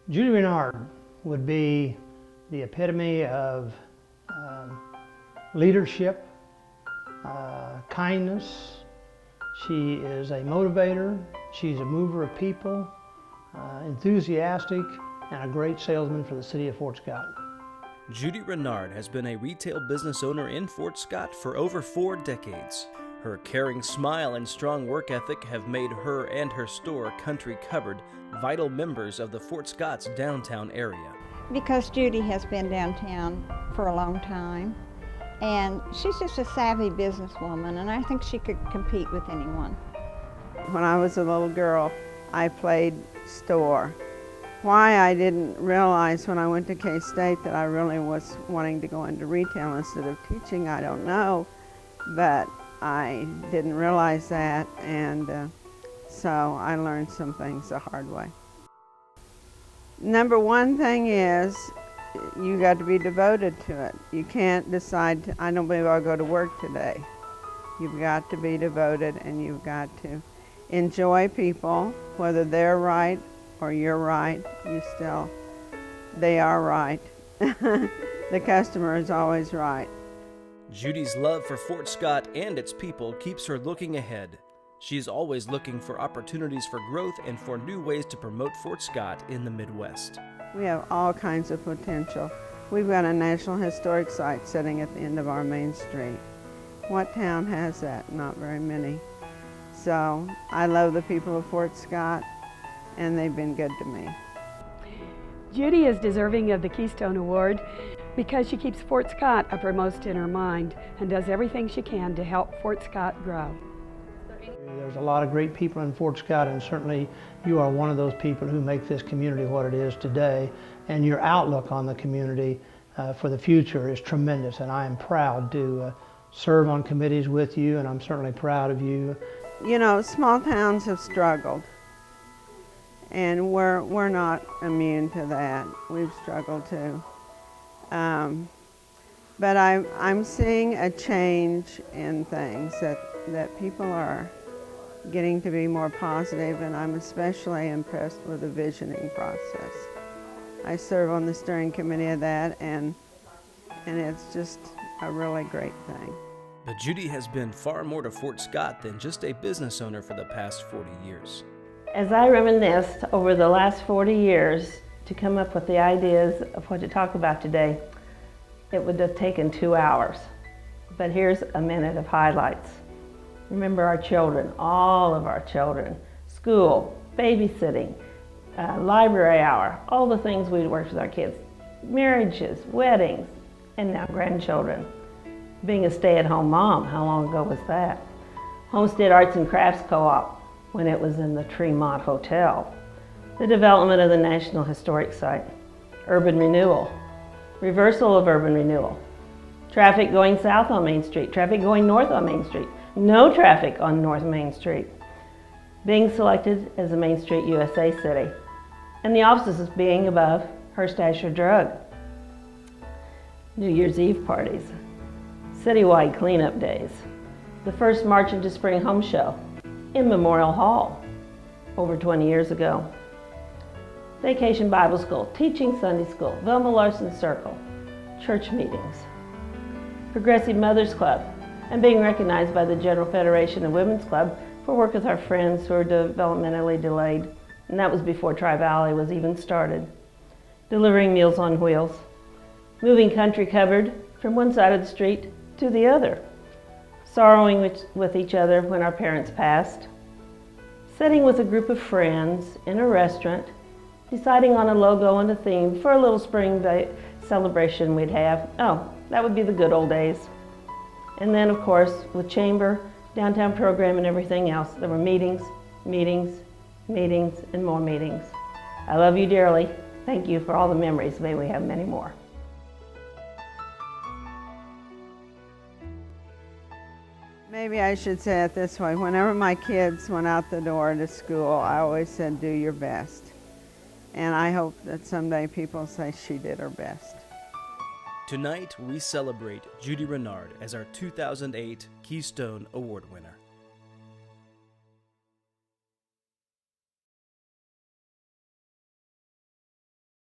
Judy Renard would be the epitome of leadership, kindness. She is a motivator. She's a mover of people, enthusiastic, and a great salesman for the city of Fort Scott. Judy Renard has been a retail business owner in Fort Scott for over 4 decades. Her caring smile and strong work ethic have made her and her store, Country Cupboard, vital members of the Fort Scott's downtown area. Because Judy has been downtown for a long time, and she's just a savvy businesswoman, and I think she could compete with anyone. When I was a little girl, I played store. Why I didn't realize when I went to K-State that I really was wanting to go into retail instead of teaching, I don't know, but I didn't realize that, and so I learned some things the hard way. Number one thing is you got to be devoted to it. You can't decide, I don't believe I'll go to work today. You've got to be devoted, and you've got to enjoy people, whether they're right or you're right, they are right. The customer is always right. Judy's love for Fort Scott and its people keeps her looking ahead. She's always looking for opportunities for growth and for new ways to promote Fort Scott in the Midwest. We have all kinds of potential. We've got a National Historic Site sitting at the end of our main street. What town has that? Not very many. So I love the people of Fort Scott, and they've been good to me. Judy is deserving of the Keystone Award because she keeps Fort Scott uppermost in her mind and does everything she can to help Fort Scott grow. There's a lot of great people in Fort Scott, and certainly you are one of those people who make this community what it is today, and your outlook on the community for the future is tremendous, and I am proud to serve on committees with you, and I'm certainly proud of you. You know, small towns have struggled, and we're not immune to that. We've struggled too. But I'm seeing a change in things, that people are getting to be more positive, and I'm especially impressed with the visioning process. I serve on the steering committee of that, and it's just a really great thing. But Judy has been far more to Fort Scott than just a business owner for the past 40 years. As I reminisced over the last 40 years to come up with the ideas of what to talk about today, it would have taken 2 hours. But here's a minute of highlights. Remember our children, all of our children, school, babysitting, library hour, all the things we worked with our kids, marriages, weddings, and now grandchildren. Being a stay-at-home mom, how long ago was that? Homestead Arts and Crafts Co-op, when it was in the Tremont Hotel. The development of the National Historic Site, urban renewal, reversal of urban renewal, traffic going south on Main Street, traffic going north on Main Street, no traffic on North Main Street, being selected as a Main Street USA city, and the offices being above Hearst Asher Drug. New Year's Eve parties, citywide cleanup days, the first March into Spring Home Show in Memorial Hall over 20 years ago, Vacation Bible School, Teaching Sunday School, Velma Larson Circle, church meetings, Progressive Mothers Club, and being recognized by the General Federation of Women's Club for work with our friends who are developmentally delayed, and that was before Tri-Valley was even started. Delivering Meals on Wheels, moving Country Cupboard from one side of the street to the other, sorrowing with each other when our parents passed, sitting with a group of friends in a restaurant, deciding on a logo and a theme for a little spring celebration we'd have. Oh, that would be the good old days. And then, of course, with chamber, downtown program, and everything else, there were meetings, meetings, meetings, and more meetings. I love you dearly. Thank you for all the memories. May we have many more. Maybe I should say it this way. Whenever my kids went out the door to school, I always said, do your best. And I hope that someday people say she did her best. Tonight, we celebrate Judy Renard as our 2008 Keystone Award winner.